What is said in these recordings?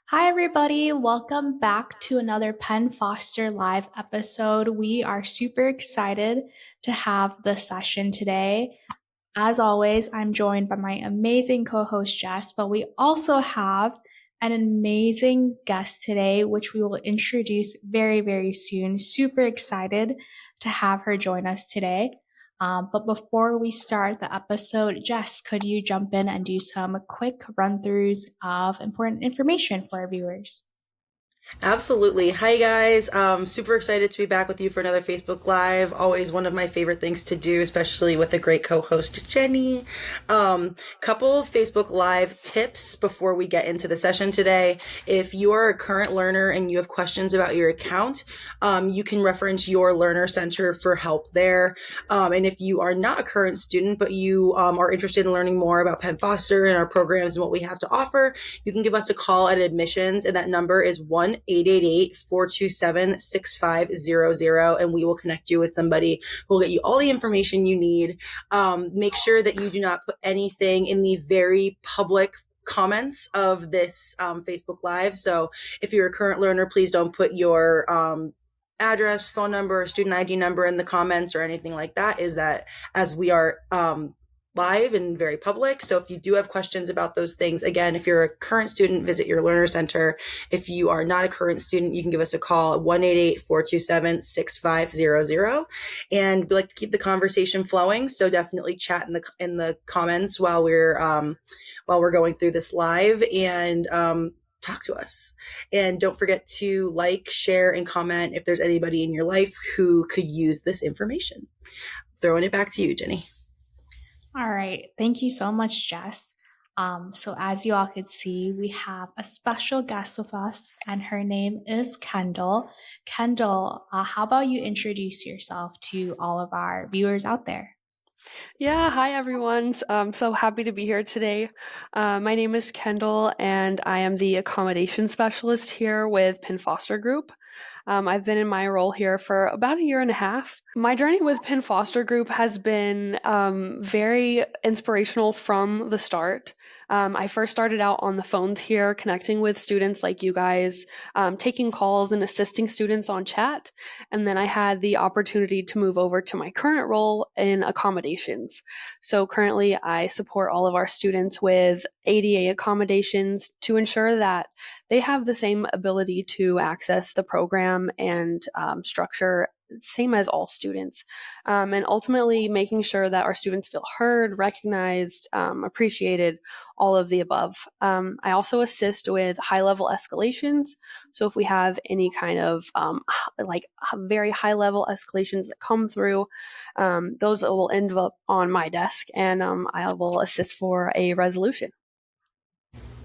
Hi, everybody. Welcome back to another Penn Foster live episode. We are super excited to have this session today. As always, I'm joined by my amazing co host, Jess, but we also have an amazing guest today, which we will introduce very, very soon. Super excited to have her join us today. But before we start the episode, Jess, could you jump in and do some quick run throughs of important information for our viewers? Absolutely. Hi guys. Super excited to be back with you for another Facebook Live. Always one of my favorite things to do, especially with a great co-host, Jenny. Couple of Facebook Live tips before we get into the session today. If you are a current learner and you have questions about your account, you can reference your Learner Center for help there. And if you are not a current student, but you are interested in learning more about Penn Foster and our programs and what we have to offer, you can give us a call at admissions, and that number is 1-888-427-6500, and we will connect you with somebody who will get you all the information you need. Make sure that you do not put anything in the very public comments of this Facebook Live. So if you're a current learner, please don't put your address, phone number, or student ID number in the comments or anything like that, is that as we are live and very public. So if you do have questions about those things, again, if you're a current student, visit your Learner Center. If you are not a current student, you can give us a call at 1-888-427-6500. And we like to keep the conversation flowing. So definitely chat in the comments while we're going through this live, and talk to us. And don't forget to like, share, and comment if there's anybody in your life who could use this information. Throwing it back to you, Jenny. All right. Thank you so much, Jess. So as you all could see, we have a special guest with us, and her name is Kendall. Kendall, how about you introduce yourself to all of our viewers out there? Yeah, hi everyone. So happy to be here today. My name is Kendall, and I am the accommodation specialist here with Penn Foster Group. I've been in my role here for about a year and a half. My journey with Penn Foster Group has been very inspirational from the start. I first started out on the phones here, connecting with students like you guys, taking calls and assisting students on chat. And then I had the opportunity to move over to my current role in accommodations. So currently I support all of our students with ADA accommodations to ensure that they have the same ability to access the program and structure same as all students, and ultimately making sure that our students feel heard, recognized, appreciated, all of the above. I also assist with high-level escalations. So if we have any kind of very high-level escalations that come through, those will end up on my desk, and I will assist for a resolution.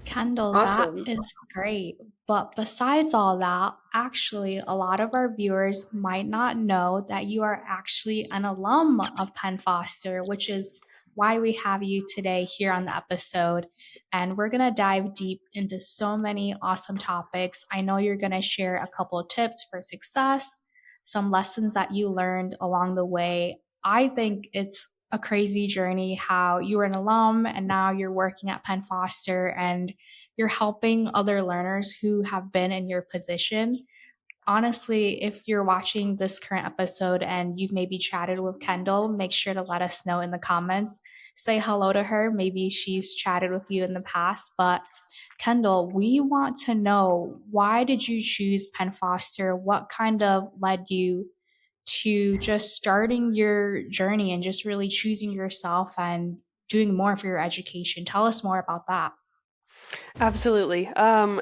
Kendall, that Awesome. is great. But besides all that, actually, a lot of our viewers might not know that you are actually an alum of Penn Foster, which is why we have you today here on the episode. And we're going to dive deep into so many awesome topics. I know you're going to share a couple of tips for success, some lessons that you learned along the way. I think it's a crazy journey how you were an alum and now you're working at Penn Foster and you're helping other learners who have been in your position. Honestly, if you're watching this current episode and you've maybe chatted with Kendall, make sure to let us know in the comments. Say hello to her. Maybe she's chatted with you in the past. But Kendall, we want to know, why did you choose Penn Foster? What kind of led you to just starting your journey and just really choosing yourself and doing more for your education? Tell us more about that. Absolutely.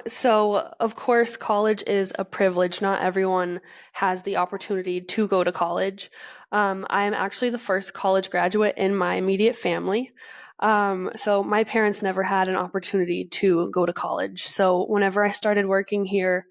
So, of course, college is a privilege. Not everyone has the opportunity to go to college. I am actually the first college graduate in my immediate family. So, my parents never had an opportunity to go to college. So, whenever I started working here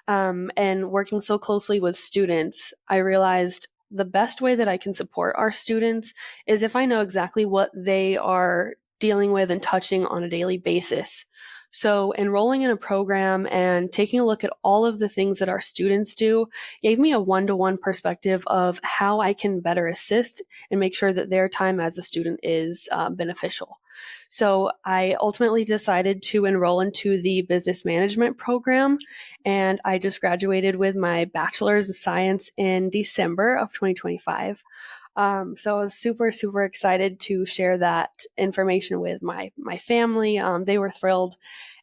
and working so closely with students, I realized the best way that I can support our students is if I know exactly what they are dealing with and touching on a daily basis. So enrolling in a program and taking a look at all of the things that our students do gave me a one-to-one perspective of how I can better assist and make sure that their time as a student is beneficial. So I ultimately decided to enroll into the business management program, and I just graduated with my bachelor's of science in December of 2025. So I was super, super excited to share that information with my family. They were thrilled.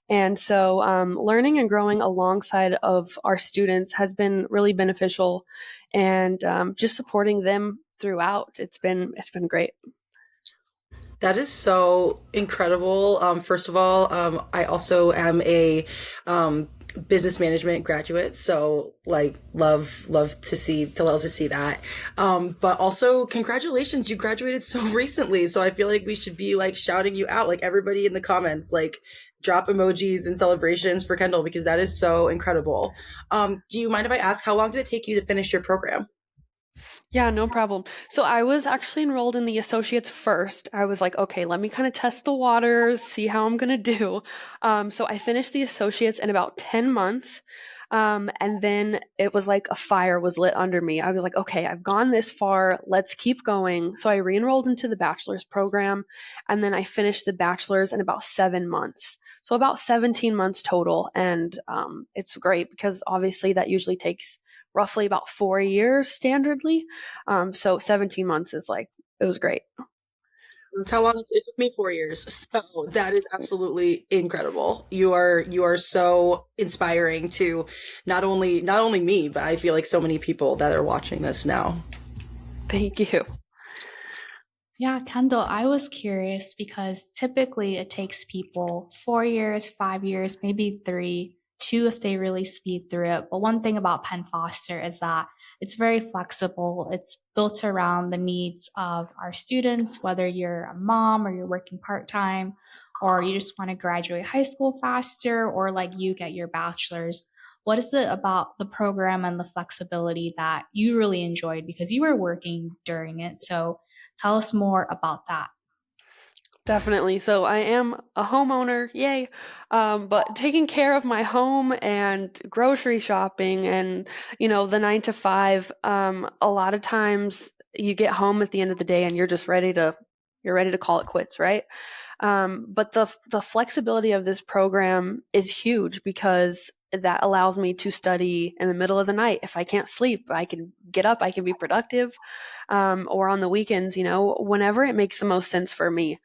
And so learning and growing alongside of our students has been really beneficial, and just supporting them throughout. It's been great. That is so incredible. First of all, I also am a business management graduate, so like love to see that. But also, congratulations, you graduated so recently. So I feel like we should be like shouting you out, like everybody in the comments, like drop emojis and celebrations for Kendall because that is so incredible. Do you mind if I ask how long did it take you to finish your program? Yeah, no problem. So I was actually enrolled in the associates first. I was like, okay, let me kind of test the waters, see how I'm gonna do. So I finished the associates in about 10 months. And then it was like a fire was lit under me. I was like, okay, I've gone this far. Let's keep going. So I re-enrolled into the bachelor's program, and then I finished the bachelor's in about 7 months. So about 17 months total. And it's great because obviously that usually takes roughly about 4 years standardly. So 17 months is like, it was great. That's how long it took me, 4 years. So that is absolutely incredible. You are so inspiring to not only me, but I feel like so many people that are watching this now. Thank you. Yeah, Kendall, I was curious because typically it takes people 4 years, 5 years, maybe three, two if they really speed through it. But one thing about Penn Foster is that it's very flexible. It's built around the needs of our students, whether you're a mom or you're working part time, or you just want to graduate high school faster, or like you get your bachelor's. What is it about the program and the flexibility that you really enjoyed because you were working during it? So tell us more about that. Definitely. So I am a homeowner, yay. But taking care of my home and grocery shopping and, the 9 to 5, a lot of times you get home at the end of the day and you're ready to call it quits, right? But the flexibility of this program is huge because that allows me to study in the middle of the night. If I can't sleep, I can get up, I can be productive, or on the weekends, whenever it makes the most sense for me.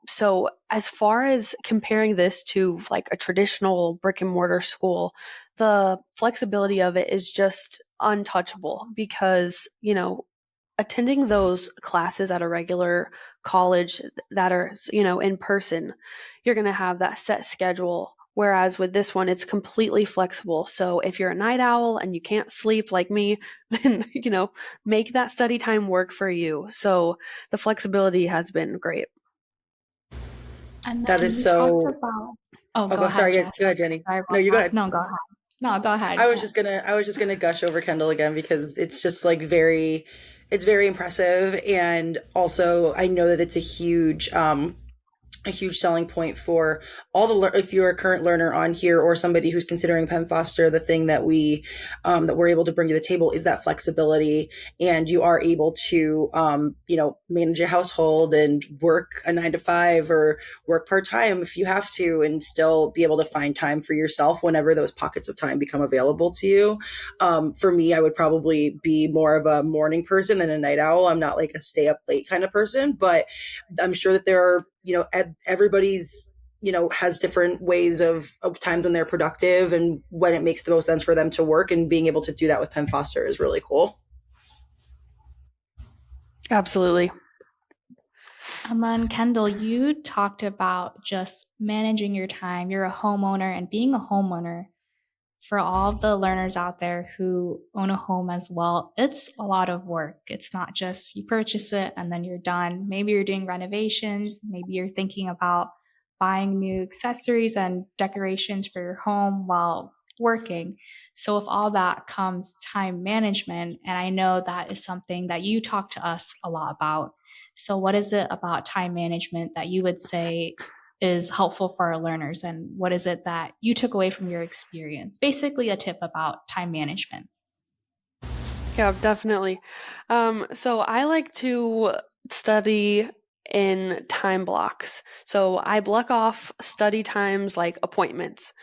So as far as comparing this to like a traditional brick and mortar school, the flexibility of it is just untouchable because, attending those classes at a regular college that are, in person, you're going to have that set schedule. Whereas with this one, it's completely flexible. So if you're a night owl and you can't sleep like me, then, make that study time work for you. So the flexibility has been great. And That then is you talked so. about, oh, Oh, go ahead, sorry. Jess. Go ahead, Jenny. Sorry No, about you go that. ahead. No, go ahead. No, go ahead. I was just gonna gush over Kendall again because it's just like it's very impressive, and also I know that it's a huge selling point for all if you're a current learner on here or somebody who's considering Penn Foster. The thing that we're able to bring to the table is that flexibility, and you are able to manage a household and work a 9 to 5 or work part time if you have to, and still be able to find time for yourself whenever those pockets of time become available to you. For me, I would probably be more of a morning person than a night owl. I'm not like a stay up late kind of person, but I'm sure that there are, everybody's, has different ways of times when they're productive and when it makes the most sense for them to work, and being able to do that with Penn Foster is really cool. Absolutely. And then, Kendall, you talked about just managing your time. You're a homeowner, and being a homeowner, for all the learners out there who own a home as well, it's a lot of work. It's not just you purchase it and then you're done. Maybe you're doing renovations, maybe you're thinking about buying new accessories and decorations for your home while working. So, with all that comes time management. And I know that is something that you talk to us a lot about. So, what is it about time management that you would say is helpful for our learners, and what is it that you took away from your experience? Basically, a tip about time management. Yeah, definitely. So I like to study in time blocks. So I block off study times like appointments.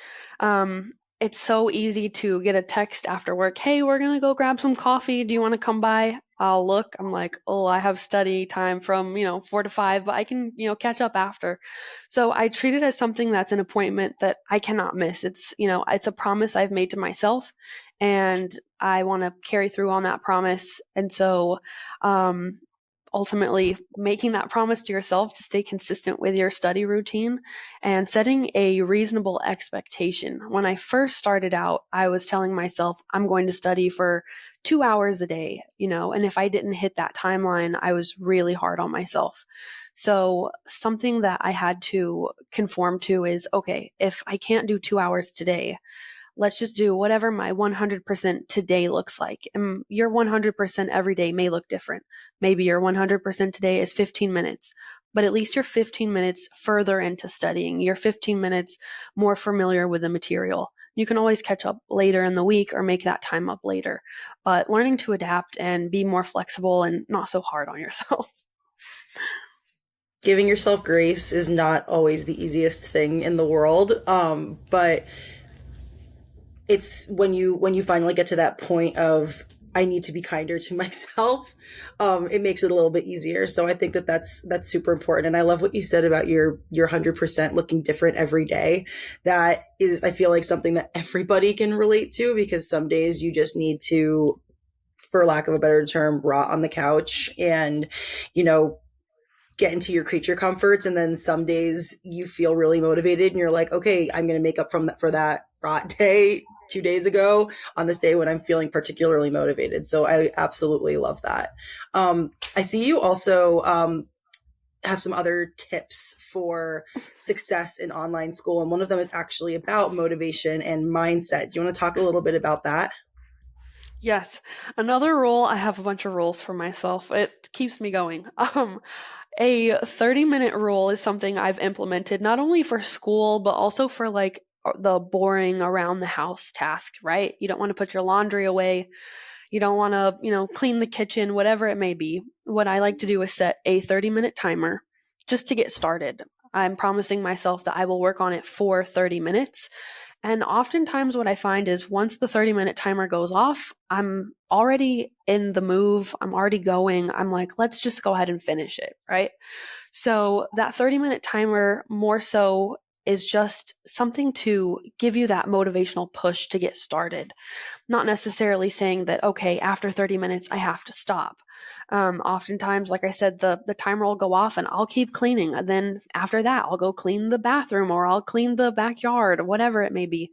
It's so easy to get a text after work. Hey, we're gonna go grab some coffee. Do you want to come by? I'll look. I'm like, oh, I have study time from 4 to 5, but I can catch up after. So I treat it as something that's an appointment that I cannot miss. It's a promise I've made to myself, and I want to carry through on that promise. And so, ultimately, making that promise to yourself to stay consistent with your study routine and setting a reasonable expectation. When I first started out, I was telling myself, I'm going to study for 2 hours a day, and if I didn't hit that timeline, I was really hard on myself. So something that I had to conform to is, okay, if I can't do 2 hours today, let's just do whatever my 100% today looks like. And your 100% every day may look different. Maybe your 100% today is 15 minutes, but at least you're 15 minutes further into studying. You're 15 minutes more familiar with the material. You can always catch up later in the week or make that time up later. But learning to adapt and be more flexible and not so hard on yourself. Giving yourself grace is not always the easiest thing in the world, but it's when you finally get to that point of I need to be kinder to myself, it makes it a little bit easier. So I think that that's super important. And I love what you said about your 100% looking different every day. That is, I feel like something that everybody can relate to, because some days you just need to, for lack of a better term, rot on the couch and, get into your creature comforts. And then some days you feel really motivated and you're like, okay, I'm going to make up for that rot day 2 days ago on this day when I'm feeling particularly motivated. So I absolutely love that. I see you also have some other tips for success in online school. And one of them is actually about motivation and mindset. Do you want to talk a little bit about that? Yes. Another rule, I have a bunch of rules for myself. It keeps me going. A 30-minute rule is something I've implemented not only for school, but also for like the boring around the house task, right? You don't want to put your laundry away. You don't want to, clean the kitchen, whatever it may be. What I like to do is set a 30-minute timer just to get started. I'm promising myself that I will work on it for 30 minutes. And oftentimes what I find is once the 30-minute timer goes off, I'm already in the move. I'm already going. I'm like, let's just go ahead and finish it, right? So that 30-minute timer more so is just something to give you that motivational push to get started. Not necessarily saying that, okay, after 30 minutes, I have to stop. Oftentimes, like I said, the timer will go off and I'll keep cleaning. And then after that, I'll go clean the bathroom or I'll clean the backyard, whatever it may be.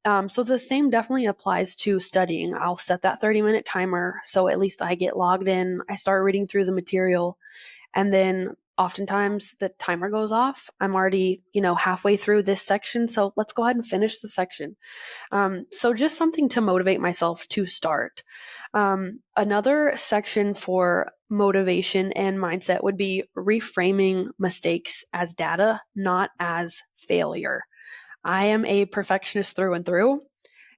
So the same definitely applies to studying. I'll set that 30-minute timer so at least I get logged in. I start reading through the material, and then oftentimes the timer goes off. I'm already, halfway through this section. So let's go ahead and finish the section. So just something to motivate myself to start. Another section for motivation and mindset would be reframing mistakes as data, not as failure. I am a perfectionist through and through.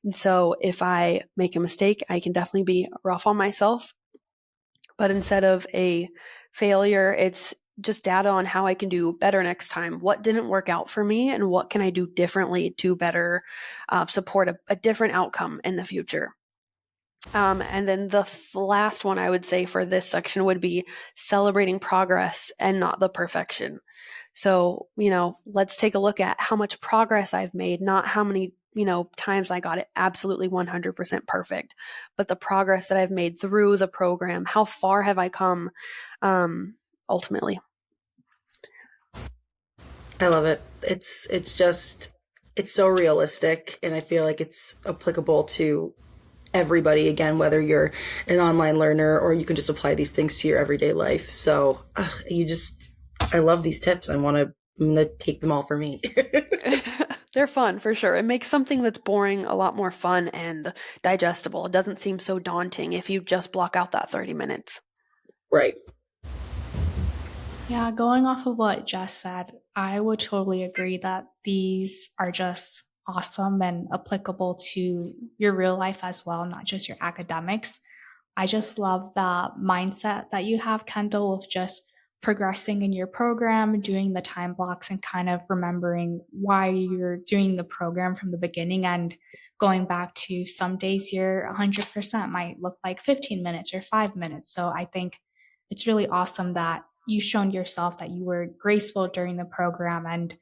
And so if I make a mistake, I can definitely be rough on myself. But instead of a failure, it's just data on how I can do better next time. What didn't work out for me and what can I do differently to better support a different outcome in the future. And then the last one I would say for this section would be celebrating progress and not the perfection. So, let's take a look at how much progress I've made, not how many times I got it absolutely 100% perfect, but the progress that I've made through the program. How far have I come ultimately? I love it. It's so realistic, and I feel like it's applicable to everybody, again, whether you're an online learner or you can just apply these things to your everyday life. So I love these tips. I'm gonna take them all for me. They're fun for sure. It makes something that's boring a lot more fun and digestible. It doesn't seem so daunting if you just block out that 30 minutes. Right. Yeah, going off of what Jess said, I would totally agree that these are just awesome and applicable to your real life as well, not just your academics. I just love the mindset that you have, Kendall, of just progressing in your program, doing the time blocks, and kind of remembering why you're doing the program from the beginning and going back to some days you're 100% might look like 15 minutes or 5 minutes. So I think it's really awesome that you've shown yourself that you were graceful during the program. And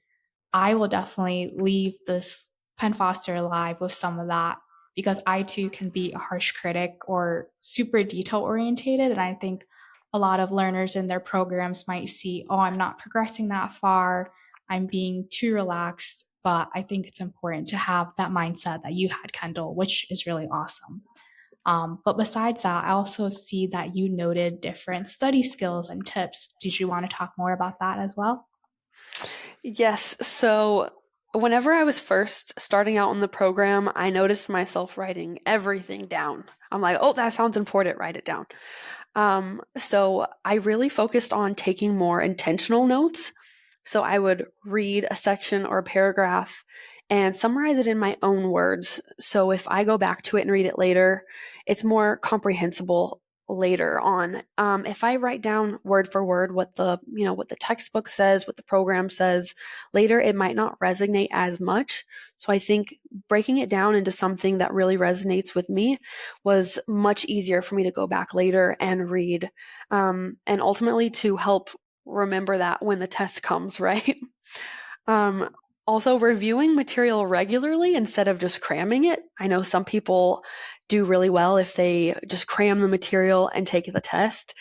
I will definitely leave this Penn Foster live with some of that because I too can be a harsh critic or super detail orientated. And I think a lot of learners in their programs might see, oh, I'm not progressing that far. I'm being too relaxed. But I think it's important to have that mindset that you had, Kendall, which is really awesome. But besides that, I also see that you noted different study skills and tips. Did you want to talk more about that as well? Yes. So whenever I was first starting out in the program, I noticed myself writing everything down. I'm like, oh, that sounds important, write it down. So I really focused on taking more intentional notes. So I would read a section or a paragraph and summarize it in my own words. So if I go back to it and read it later, it's more comprehensible later on. If I write down word for word what the textbook says, what the program says, later it might not resonate as much. So I think breaking it down into something that really resonates with me was much easier for me to go back later and read, and ultimately to help remember that when the test comes, right? Um, Also, reviewing material regularly instead of just cramming it. I know some people do really well if they just cram the material and take the test.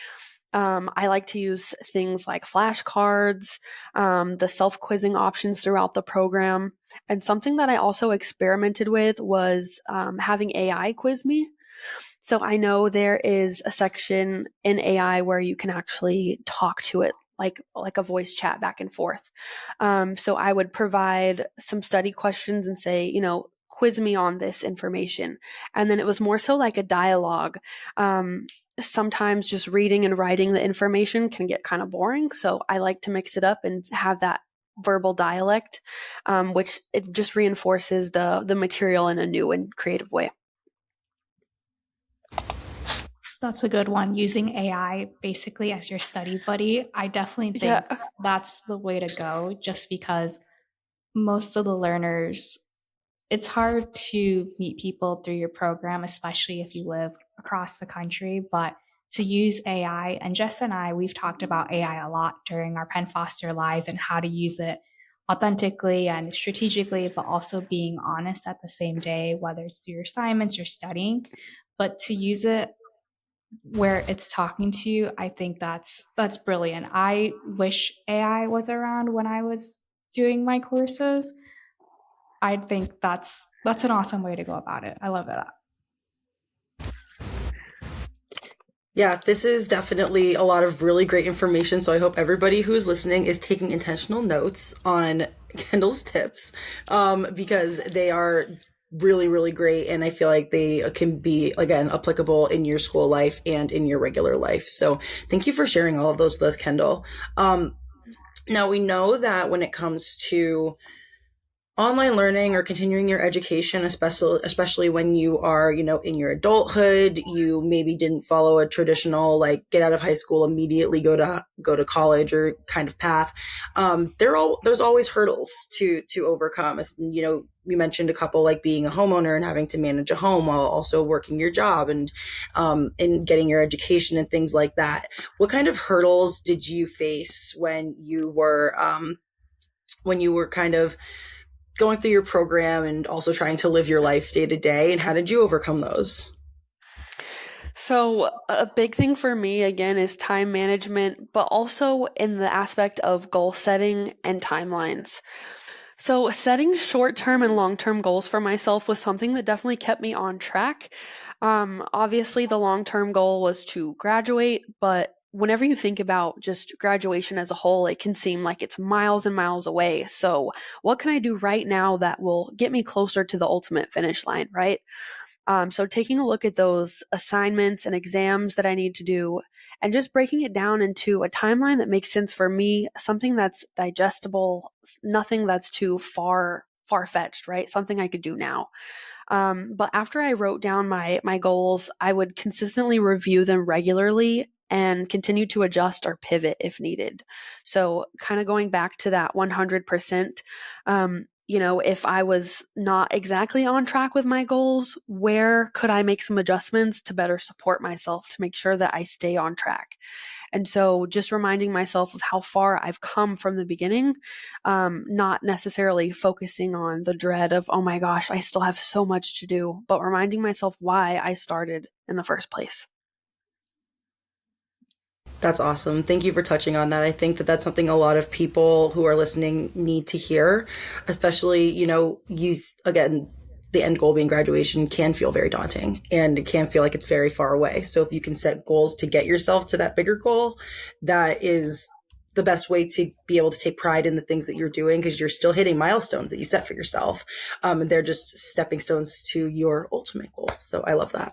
I like to use things like flashcards, the self quizzing options throughout the program. And something that I also experimented with was having AI quiz me. So I know there is a section in AI where you can actually talk to it like a voice chat back and forth. So I would provide some study questions and say, quiz me on this information. And then it was more so like a dialogue. Sometimes just reading and writing the information can get kind of boring. So I like to mix it up and have that verbal dialect, which it just reinforces the material in a new and creative way. That's a good one. Using AI basically as your study buddy. I definitely think Yeah. that's the way to go just because most of the learners, it's hard to meet people through your program, especially if you live across the country. But to use AI, and Jess and I, we've talked about AI a lot during our Penn Foster lives and how to use it authentically and strategically, but also being honest at the same day, whether it's through your assignments or studying. But to use it where it's talking to you, I think that's brilliant. I wish AI was around when I was doing my courses. I think that's an awesome way to go about it. I love it. Yeah, this is definitely a lot of really great information. So I hope everybody who's listening is taking intentional notes on Kendall's tips, because they are really, really great. And I feel like they can be, again, applicable in your school life and in your regular life. So thank you for sharing all of those with us, Kendall. Now we know that when it comes to online learning or continuing your education, especially when you are, in your adulthood, you maybe didn't follow a traditional, like, get out of high school, immediately go to college or kind of path. There's always hurdles to overcome. As we mentioned a couple, like being a homeowner and having to manage a home while also working your job and getting your education and things like that. What kind of hurdles did you face when you were kind of going through your program and also trying to live your life day to day, and how did you overcome those? So a big thing for me, again, is time management, but also in the aspect of goal setting and timelines. So setting short-term and long-term goals for myself was something that definitely kept me on track. Obviously, the long-term goal was to graduate, but whenever you think about just graduation as a whole, it can seem like it's miles and miles away. So what can I do right now that will get me closer to the ultimate finish line, right? So taking a look at those assignments and exams that I need to do and just breaking it down into a timeline that makes sense for me, something that's digestible, nothing that's too far-fetched, right? Something I could do now. But after I wrote down my goals, I would consistently review them regularly and continue to adjust or pivot if needed. So kind of going back to that 100%, if I was not exactly on track with my goals, where could I make some adjustments to better support myself to make sure that I stay on track? And so just reminding myself of how far I've come from the beginning, not necessarily focusing on the dread of, oh my gosh, I still have so much to do, but reminding myself why I started in the first place. That's awesome. Thank you for touching on that. I think that that's something a lot of people who are listening need to hear, especially, again, the end goal being graduation can feel very daunting and it can feel like it's very far away. So if you can set goals to get yourself to that bigger goal, that is the best way to be able to take pride in the things that you're doing because you're still hitting milestones that you set for yourself. And they're just stepping stones to your ultimate goal. So I love that.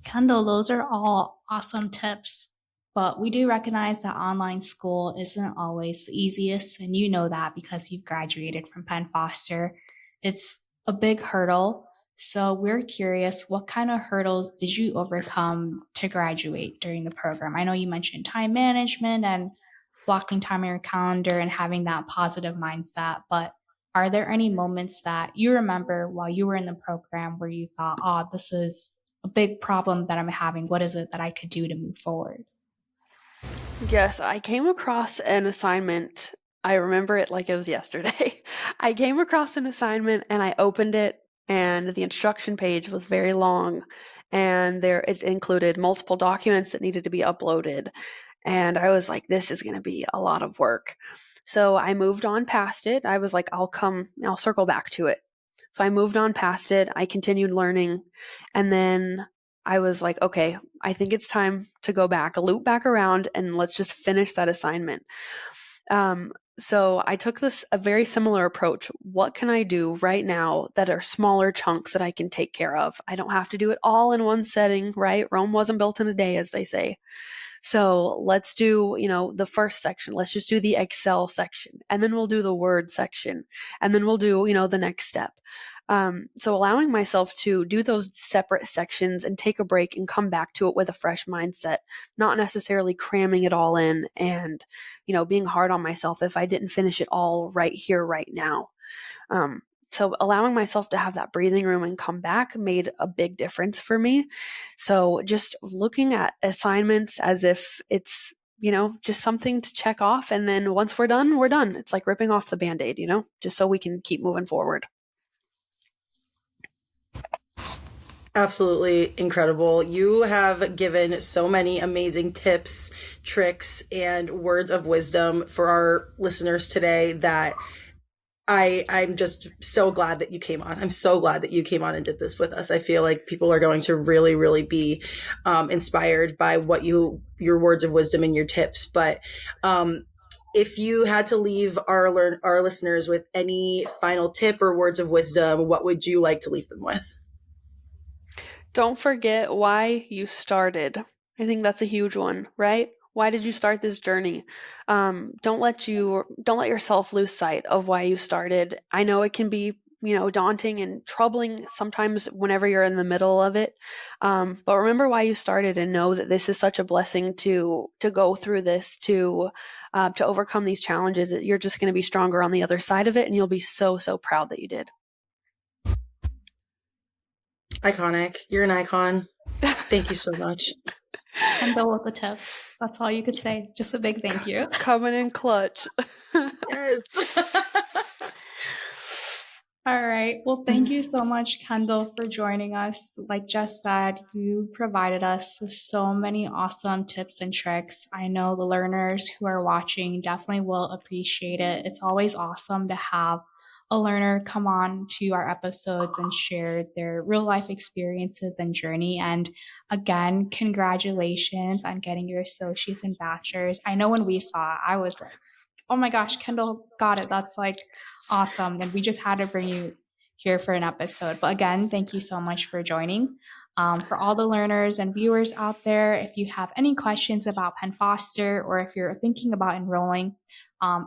Kendall, those are all awesome tips, but we do recognize that online school isn't always the easiest, and you know that because you've graduated from Penn Foster. It's a big hurdle. So we're curious, what kind of hurdles did you overcome to graduate during the program? I know you mentioned time management and blocking time in your calendar and having that positive mindset, but are there any moments that you remember while you were in the program where you thought, oh, this is a big problem that I'm having? What is it that I could do to move forward? Yes, I came across an assignment. I remember it like it was yesterday. I came across an assignment and I opened it, and the instruction page was very long, and there it included multiple documents that needed to be uploaded. And I was like, this is going to be a lot of work. So I moved on past it. I was like, I'll circle back to it. So I moved on past it. I continued learning. And then I was like, okay, I think it's time to go back, loop back around, and let's just finish that assignment. So I took a very similar approach. What can I do right now that are smaller chunks that I can take care of? I don't have to do it all in one setting, right? Rome wasn't built in a day, as they say. So let's do, the first section. Let's just do the Excel section, and then we'll do the Word section, and then we'll do, the next step. So allowing myself to do those separate sections and take a break and come back to it with a fresh mindset, not necessarily cramming it all in and, being hard on myself if I didn't finish it all right here, right now. So allowing myself to have that breathing room and come back made a big difference for me. So just looking at assignments as if it's, just something to check off. And then once we're done, we're done. It's like ripping off the Band-Aid, just so we can keep moving forward. Absolutely incredible. You have given so many amazing tips, tricks, and words of wisdom for our listeners today that I'm just so glad that you came on. I'm so glad that you came on and did this with us. I feel like people are going to really, really be inspired by your words of wisdom and your tips. But if you had to leave our listeners with any final tip or words of wisdom, what would you like to leave them with? Don't forget why you started. I think that's a huge one, right? Why did you start this journey? Don't let yourself lose sight of why you started. I know it can be, daunting and troubling sometimes whenever you're in the middle of it. But remember why you started and know that this is such a blessing to go through this, to overcome these challenges. You're just going to be stronger on the other side of it, and you'll be so, so proud that you did. Iconic. You're an icon. Thank you so much. Kendall with the tips. That's all you could say. Just a big thank you. Coming in clutch. Yes. All right. Well, thank you so much, Kendall, for joining us. Like Jess said, you provided us with so many awesome tips and tricks. I know the learners who are watching definitely will appreciate it. It's always awesome to have a learner come on to our episodes and share their real life experiences and journey. And again, congratulations on getting your associates and bachelors. I know when we saw it, I was like, oh my gosh, Kendall got it. That's like awesome. And we just had to bring you here for an episode. But again, thank you so much for joining. For all the learners and viewers out there, if you have any questions about Penn Foster or if you're thinking about enrolling,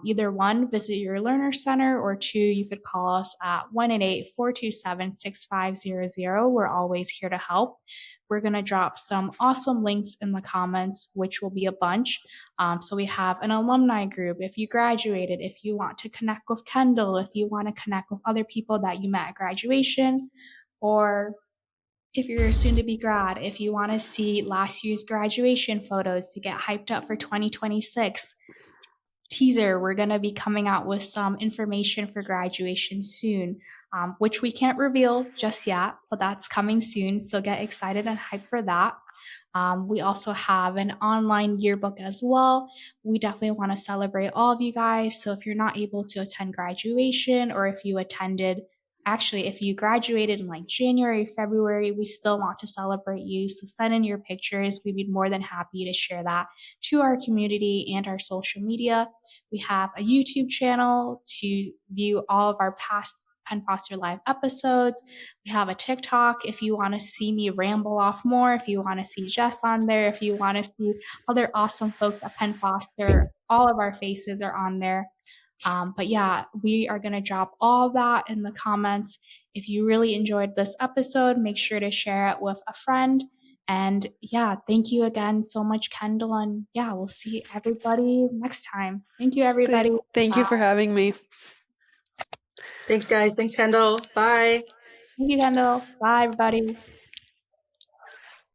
either one, visit your learner center, or two, you could call us at 188-427-6500. We're always here to help. We're going to drop some awesome links in the comments, which will be a bunch. So we have an alumni group. If you graduated, if you want to connect with Kendall, if you want to connect with other people that you met at graduation, or if you're a soon to be grad, if you want to see last year's graduation photos to get hyped up for 2026, teaser, we're going to be coming out with some information for graduation soon, which we can't reveal just yet, but that's coming soon. So get excited and hyped for that. We also have an online yearbook as well. We definitely want to celebrate all of you guys. So if you're not able to attend graduation, or if you attended, actually, if you graduated in like January, February, we still want to celebrate you. So send in your pictures. We'd be more than happy to share that to our community and our social media. We have a YouTube channel to view all of our past Penn Foster Live episodes. We have a TikTok if you want to see me ramble off more, if you want to see Jess on there, if you want to see other awesome folks at Penn Foster, all of our faces are on there. But yeah, we are going to drop all that in the comments. If you really enjoyed this episode, make sure to share it with a friend. And yeah, thank you again so much, Kendall. And yeah, we'll see everybody next time. Thank you, everybody. Thank you for having me. Thanks, guys. Thanks, Kendall. Bye. Thank you, Kendall. Bye, everybody.